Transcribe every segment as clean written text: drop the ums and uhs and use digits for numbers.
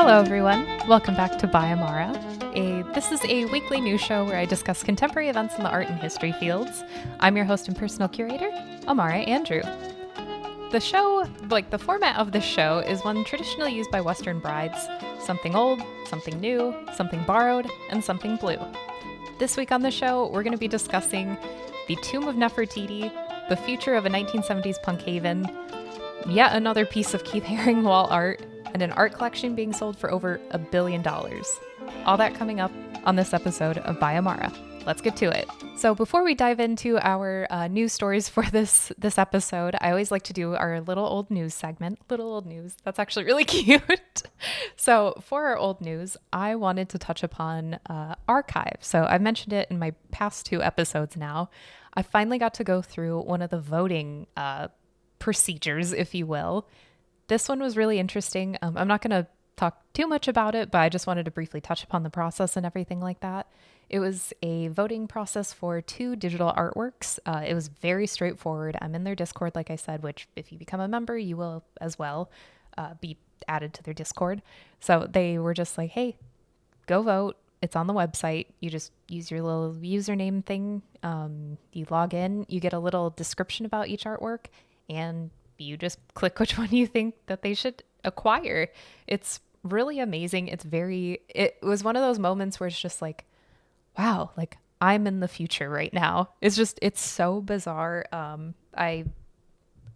Hello, everyone. Welcome back to By Amara. This is a weekly news show where I discuss contemporary events in the art and history fields. I'm your host and personal curator, Amara Andrew. The format of this show is one traditionally used by Western brides: something old, something new, something borrowed, and something blue. This week on the show, we're going to be discussing the tomb of Nefertiti, the future of a 1970s punk haven, yet another piece of Keith Haring wall art, and an art collection being sold for over $1 billion. All that coming up on this episode of By Amara. Let's get to it. So before we dive into our news stories for this episode, I always like to do our little old news segment. Little old news. That's actually really cute. So for our old news, I wanted to touch upon archive. So I've mentioned it in my past 2 episodes now. I finally got to go through one of the voting procedures, if you will. This one was really interesting. I'm not going to talk too much about it, but I just wanted to briefly touch upon the process and everything like that. It was a voting process for 2 digital artworks. It was very straightforward. I'm in their Discord, like I said, which if you become a member, you will as well be added to their Discord. So they were just like, hey, go vote. It's on the website. You just use your little username thing. You log in, you get a little description about each artwork, and you just click which one you think that they should acquire. It's really amazing. It was one of those moments where it's just like, wow, like I'm in the future right now. It's so bizarre. I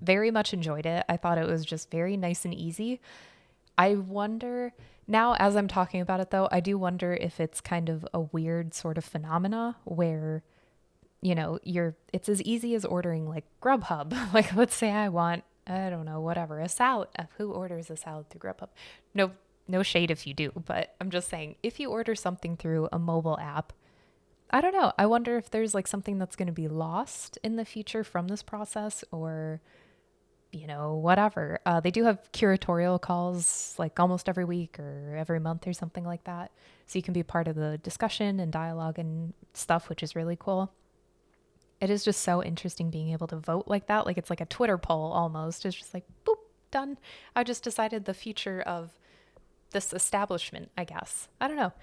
very much enjoyed it. I thought it was just very nice and easy. I wonder now, as I'm talking about it though, I do wonder if it's kind of a weird sort of phenomena where, you know, it's as easy as ordering like Grubhub. Like, let's say I want, I don't know, whatever, a salad. Who orders a salad through Grubhub? No shade if you do, but I'm just saying, if you order something through a mobile app, I don't know. I wonder if there's like something that's going to be lost in the future from this process, or, you know, whatever. They do have curatorial calls like almost every week or every month or something like that. So you can be part of the discussion and dialogue and stuff, which is really cool. It is just so interesting being able to vote like that. Like it's like a Twitter poll almost. It's just like, boop, done. I just decided the future of this establishment, I guess. I don't know.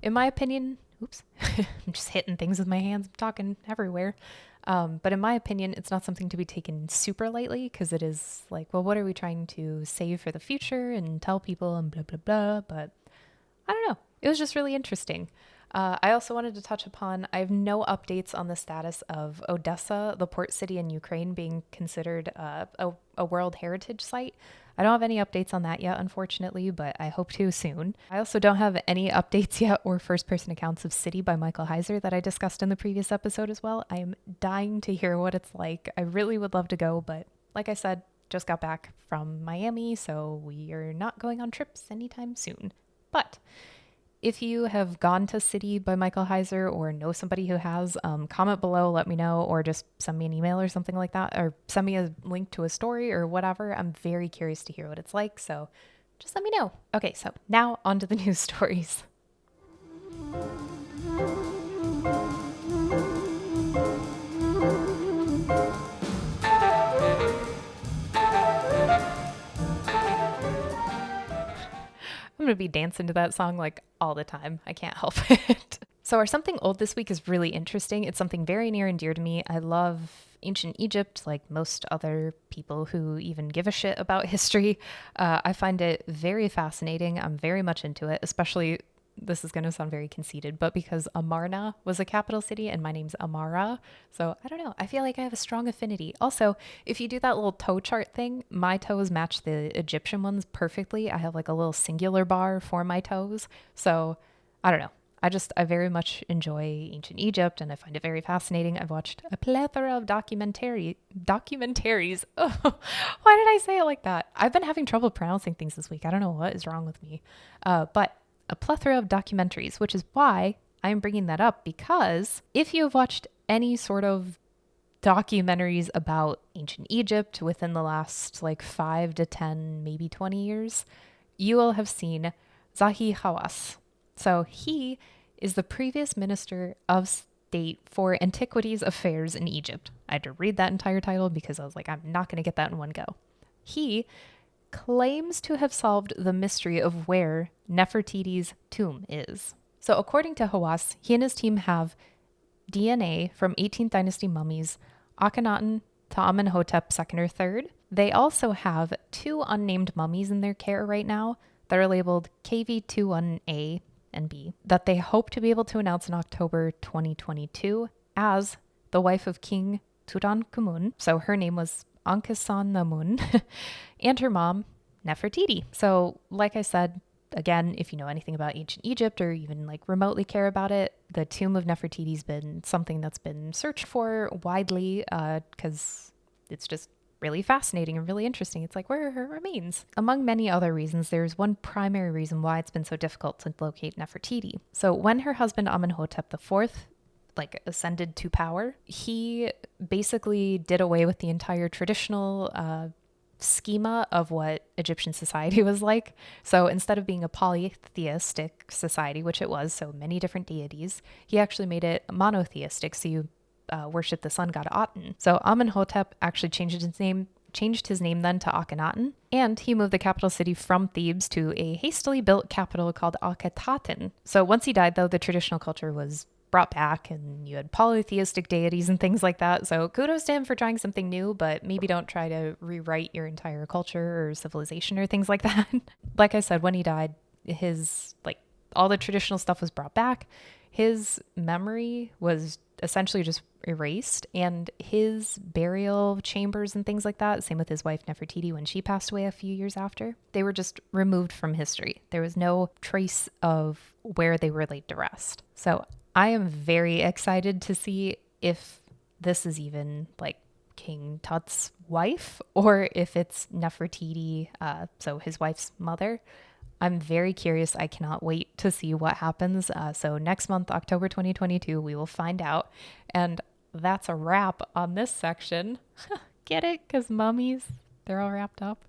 In my opinion, oops, I'm just hitting things with my hands. I'm talking everywhere. But in my opinion, it's not something to be taken super lightly, because it is like, well, what are we trying to save for the future and tell people and blah, blah, blah. But I don't know. It was just really interesting. I also wanted to touch upon, I have no updates on the status of Odessa, the port city in Ukraine, being considered a World Heritage Site. I don't have any updates on that yet, unfortunately, but I hope to soon. I also don't have any updates yet or first-person accounts of City by Michael Heiser that I discussed in the previous episode as well. I am dying to hear what it's like. I really would love to go, but like I said, just got back from Miami, so we are not going on trips anytime soon. But if you have gone to City by Michael Heiser or know somebody who has, comment below, let me know, or just send me an email or something like that, or send me a link to a story or whatever. I'm very curious to hear what it's like, so just let me know. Okay, so now on to the news stories. I'm going to be dancing to that song like all the time. I can't help it. So our something old this week is really interesting. It's something very near and dear to me. I love ancient Egypt, like most other people who even give a shit about history. I find it very fascinating. I'm very much into it, especially, this is going to sound very conceited, but because Amarna was a capital city and my name's Amara. So I don't know. I feel like I have a strong affinity. Also, if you do that little toe chart thing, my toes match the Egyptian ones perfectly. I have like a little singular bar for my toes. So I don't know. I very much enjoy ancient Egypt and I find it very fascinating. I've watched a plethora of documentaries. Oh, why did I say it like that? I've been having trouble pronouncing things this week. I don't know what is wrong with me. But a plethora of documentaries, which is why I'm bringing that up, because if you have watched any sort of documentaries about ancient Egypt within the last like 5 to 10, maybe 20 years, you will have seen Zahi Hawass. So he is the previous Minister of State for Antiquities Affairs in Egypt. I had to read that entire title because I was like, I'm not going to get that in one go. He claims to have solved the mystery of where Nefertiti's tomb is. So according to Hawass, he and his team have DNA from 18th dynasty mummies, Akhenaten to Amenhotep II or III. They also have 2 unnamed mummies in their care right now that are labeled KV21A and B that they hope to be able to announce in October 2022 as the wife of King Tutankhamun. So her name was Ankhesenamun and her mom, Nefertiti. So like I said, again, if you know anything about ancient Egypt or even like remotely care about it, the tomb of Nefertiti's been something that's been searched for widely because it's just really fascinating and really interesting. It's like, where are her remains? Among many other reasons, there's one primary reason why it's been so difficult to locate Nefertiti. So when her husband Amenhotep IV ascended to power, he basically did away with the entire traditional schema of what Egyptian society was like. So instead of being a polytheistic society, which it was, so many different deities, he actually made it monotheistic. So you worship the sun god Aten. So Amenhotep actually changed his name then to Akhenaten, and he moved the capital city from Thebes to a hastily built capital called Akhetaten. So once he died, though, the traditional culture was brought back and you had polytheistic deities and things like that. So kudos to him for trying something new, but maybe don't try to rewrite your entire culture or civilization or things like that. Like I said, when he died, his all the traditional stuff was brought back. His memory was essentially just erased, and his burial chambers and things like that, same with his wife Nefertiti when she passed away a few years after, they were just removed from history. There was no trace of where they were laid to rest. So I am very excited to see if this is even King Tut's wife or if it's Nefertiti, so his wife's mother. I'm very curious. I cannot wait to see what happens. So next month, October 2022, we will find out. And that's a wrap on this section. Get it? Because mummies, they're all wrapped up.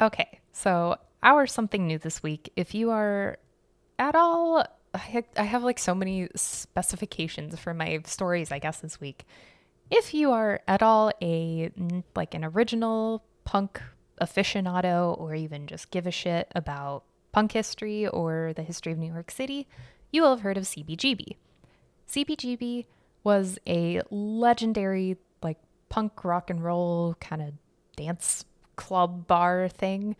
Okay, so our something new this week. If you are at all, I have so many specifications for my stories, I guess, this week. If you are at all an original punk aficionado, or even just give a shit about punk history or the history of New York City, you will have heard of CBGB. CBGB was a legendary punk rock and roll kind of dance club bar thing.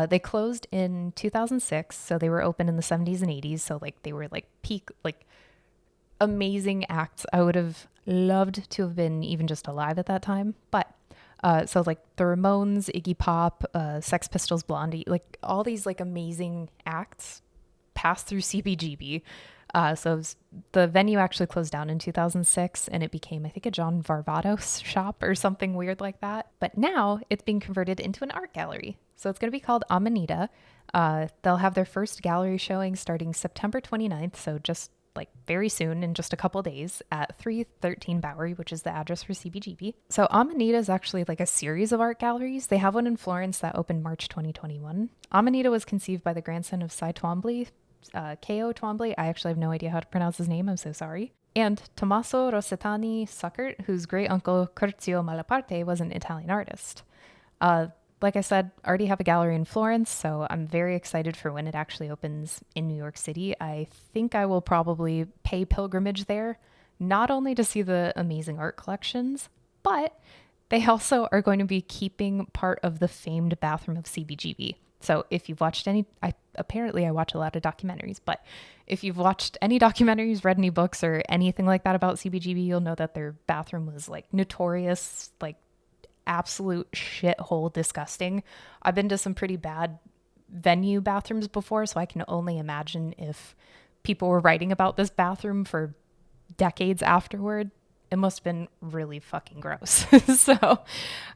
They closed in 2006, so they were open in the 70s and 80s. So they were peak amazing acts. I would have loved to have been even just alive at that time. But so the Ramones, Iggy Pop, Sex Pistols, Blondie, all these amazing acts passed through CBGB. So the venue actually closed down in 2006 and it became, I think, a John Varvatos shop or something weird like that. But now it's being converted into an art gallery. So it's going to be called Amanita. They'll have their first gallery showing starting September 29th. So just very soon, in just a couple days, at 313 Bowery, which is the address for CBGB. So Amanita is actually a series of art galleries. They have one in Florence that opened March 2021. Amanita was conceived by the grandson of Cy Twombly, K.O. Twombly. I actually have no idea how to pronounce his name. I'm so sorry. And Tommaso Rossettani Suckert, whose great uncle Curzio Malaparte was an Italian artist. Like I said, already have a gallery in Florence, so I'm very excited for when it actually opens in New York City. I think I will probably pay pilgrimage there, not only to see the amazing art collections, but they also are going to be keeping part of the famed bathroom of CBGB. So if you've watched apparently I watch a lot of documentaries, but if you've watched any documentaries, read any books or anything like that about CBGB, you'll know that their bathroom was notorious, absolute shithole disgusting. I've been to some pretty bad venue bathrooms before, so I can only imagine if people were writing about this bathroom for decades afterward. It must have been really fucking gross. So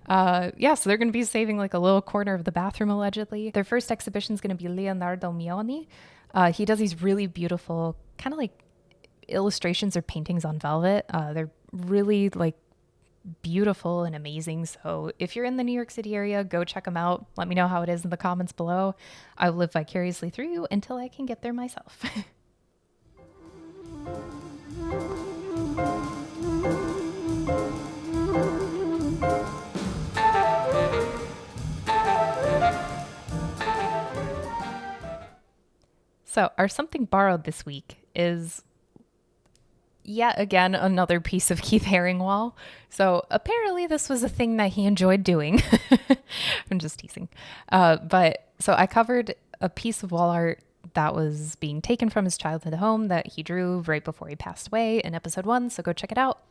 they're going to be saving a little corner of the bathroom, allegedly. Their first exhibition is going to be Leonardo Mioni. He does these really beautiful kind of illustrations or paintings on velvet. They're really beautiful and amazing. So if you're in the New York City area, go check them out. Let me know how it is in the comments below. I will live vicariously through you until I can get there myself. So our something borrowed this week is yet again another piece of Keith Haring wall. So apparently this was a thing that he enjoyed doing. I'm just teasing. But so I covered a piece of wall art that was being taken from his childhood home that he drew right before he passed away in episode 1. So go check it out.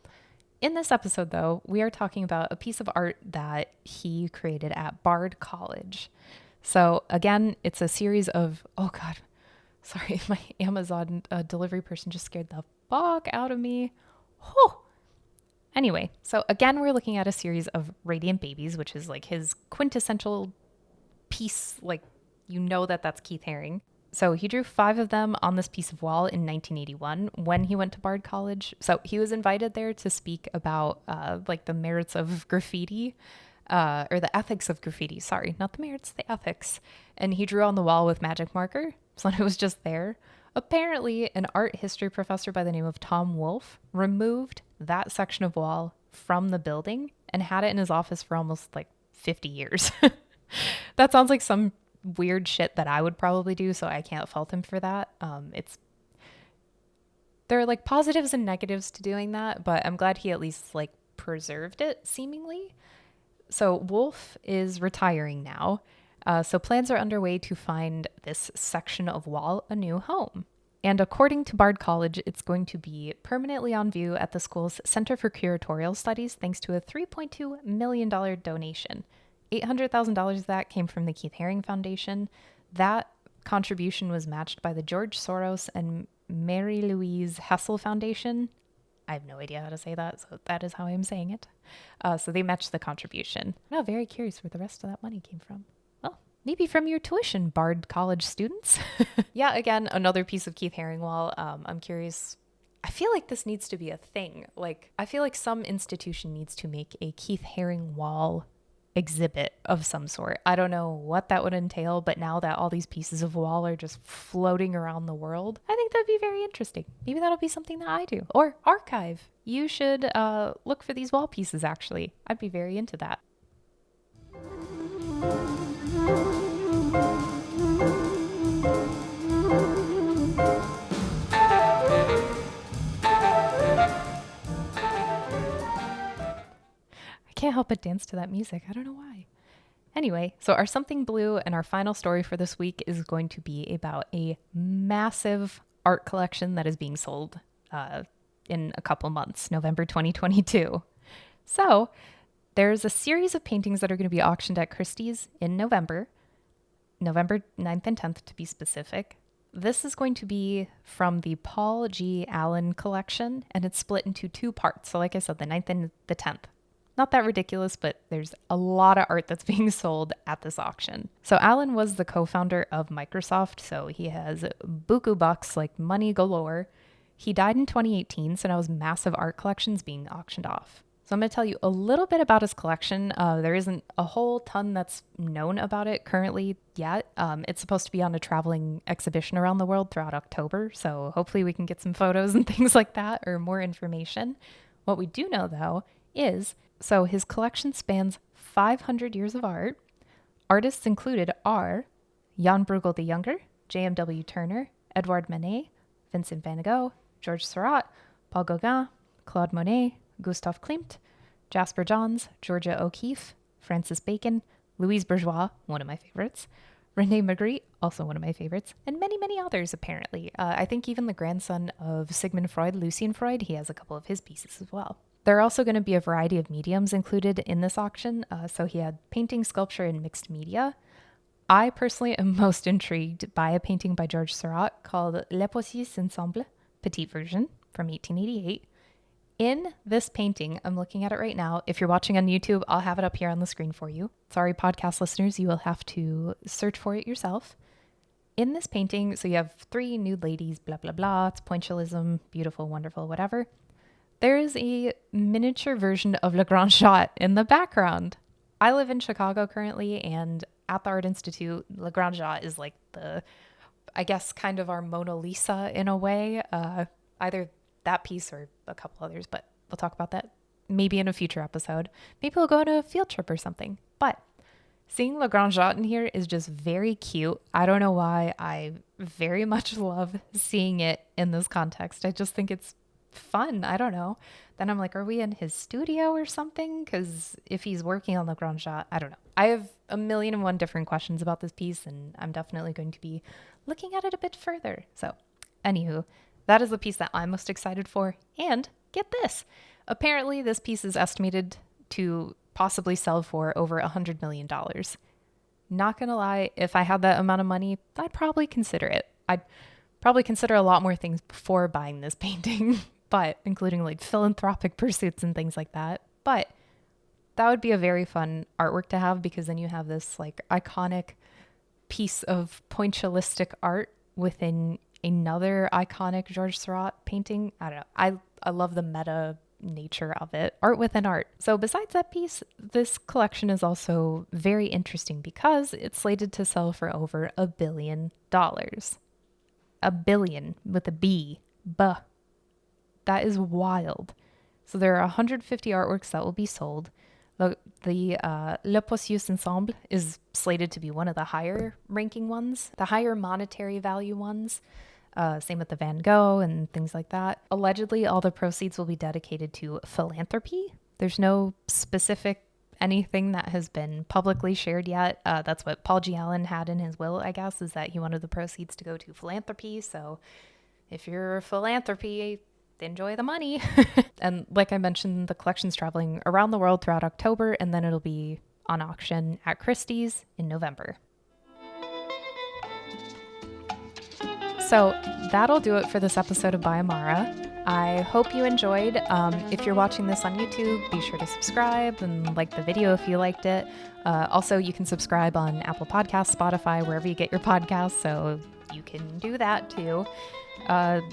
In this episode, though, we are talking about a piece of art that he created at Bard College. So again, it's a series of, oh God, sorry, my Amazon delivery person just scared the fuck out of me. Whew. Anyway, so again, we're looking at a series of Radiant Babies, which is like his quintessential piece. Like, you know that's Keith Haring. So he drew 5 of them on this piece of wall in 1981 when he went to Bard College. So he was invited there to speak about like the merits of graffiti, or the ethics of graffiti. Sorry, not the merits, the ethics. And he drew on the wall with magic marker. So it was just there. Apparently, an art history professor by the name of Tom Wolfe removed that section of wall from the building and had it in his office for almost like 50 years. That sounds like some weird shit that I would probably do, so I can't fault him for that. There are like positives and negatives to doing that, but I'm glad he at least like preserved it seemingly. So Wolfe is retiring now. So plans are underway to find this section of wall a new home. And according to Bard College, it's going to be permanently on view at the school's Center for Curatorial Studies thanks to a $3.2 million donation. $800,000 of that came from the Keith Haring Foundation. That contribution was matched by the George Soros and Mary Louise Hessel Foundation. I have no idea how to say that, so that is how I'm saying it. So they matched the contribution. I'm now very curious where the rest of that money came from. Well, maybe from your tuition, Bard College students. Yeah, again, another piece of Keith Haring wall. I'm curious. I feel like this needs to be a thing. Like, I feel like some institution needs to make a Keith Haring wall exhibit of some sort. I don't know what that would entail, but now that all these pieces of wall are just floating around the world, I think that'd be very interesting. Maybe that'll be something that I do. Or archive. You should look for these wall pieces, actually. I'd be very into that. Can't help but dance to that music. I don't know why. Anyway, so our Something Blue and our final story for this week is going to be about a massive art collection that is being sold in a couple months, November 2022. So there's a series of paintings that are going to be auctioned at Christie's in November 9th and 10th to be specific. This is going to be from the Paul G. Allen collection, and it's split into 2 parts. So like I said, the 9th and the 10th. Not that ridiculous, but there's a lot of art that's being sold at this auction. So Allen was the co-founder of Microsoft, so he has buku bucks, like money galore. He died in 2018, so now his massive art collection's being auctioned off. So I'm going to tell you a little bit about his collection. There isn't a whole ton that's known about it currently yet. It's supposed to be on a traveling exhibition around the world throughout October, so hopefully we can get some photos and things like that or more information. What we do know, though, is so his collection spans 500 years of art. Artists included are Jan Bruegel the Younger, J.M.W. Turner, Edouard Manet, Vincent van Gogh, Georges Seurat, Paul Gauguin, Claude Monet, Gustave Klimt, Jasper Johns, Georgia O'Keeffe, Francis Bacon, Louise Bourgeois, one of my favorites, René Magritte, also one of my favorites, and many, many others, apparently. I think even the grandson of Sigmund Freud, Lucien Freud, he has a couple of his pieces as well. There are also going to be a variety of mediums included in this auction. So he had painting, sculpture, and mixed media. I personally am most intrigued by a painting by Georges Seurat called Les Petits Ensembles, Petite Version, from 1888. In this painting, I'm looking at it right now. If you're watching on YouTube, I'll have it up here on the screen for you. Sorry, podcast listeners, you will have to search for it yourself. In this painting, so you have 3 nude ladies, blah, blah, blah. It's pointillism, beautiful, wonderful, whatever. There is a miniature version of Le Grand Chat in the background. I live in Chicago currently, and at the Art Institute, Le Grand Chat is like I guess, kind of our Mona Lisa in a way. Either that piece or a couple others, but we'll talk about that maybe in a future episode. Maybe we'll go on a field trip or something. But seeing Le Grand Chat in here is just very cute. I don't know why. I very much love seeing it in this context. I just think it's fun. I don't know. Then I'm like, are we in his studio or something? Because if he's working on Le Grand Chat, I don't know. I have a million and one different questions about this piece, and I'm definitely going to be looking at it a bit further. So, anywho, that is the piece that I'm most excited for. And get this. Apparently, this piece is estimated to possibly sell for over $100 million. Not gonna lie, if I had that amount of money, I'd probably consider it. I'd probably consider a lot more things before buying this painting, but including like philanthropic pursuits and things like that. But that would be a very fun artwork to have, because then you have this like iconic piece of pointillistic art within another iconic Georges Seurat painting. I don't know. I love the meta nature of it. Art within art. So besides that piece, this collection is also very interesting because it's slated to sell for over $1 billion. $1 billion with a B. Buh. That is wild. So there are 150 artworks that will be sold. The Le Précieux Ensemble is slated to be one of the higher ranking ones, the higher monetary value ones. Same with the Van Gogh and things like that. Allegedly, all the proceeds will be dedicated to philanthropy. There's no specific anything that has been publicly shared yet. That's what Paul G. Allen had in his will, I guess, is that he wanted the proceeds to go to philanthropy. So if you're philanthropy, enjoy the money. And like I mentioned, the collection's traveling around the world throughout October, and then it'll be on auction at Christie's in November. So that'll do it for this episode of By Amara. I hope you enjoyed. If you're watching this on YouTube, be sure to subscribe and like the video if you liked it. Also, you can subscribe on Apple Podcasts, Spotify, wherever you get your podcasts, so you can do that too.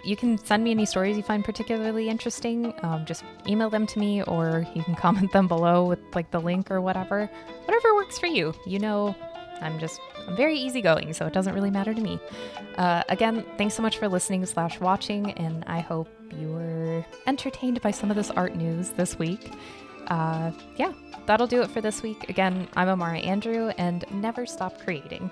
You can send me any stories you find particularly interesting. Just email them to me, or you can comment them below with like the link or whatever works for you. You know, I'm very easygoing, so it doesn't really matter to me. Again, thanks so much for listening / watching, and I hope you were entertained by some of this art news this week. Yeah, that'll do it for this week. Again, I'm Amara Andrew, and never stop creating.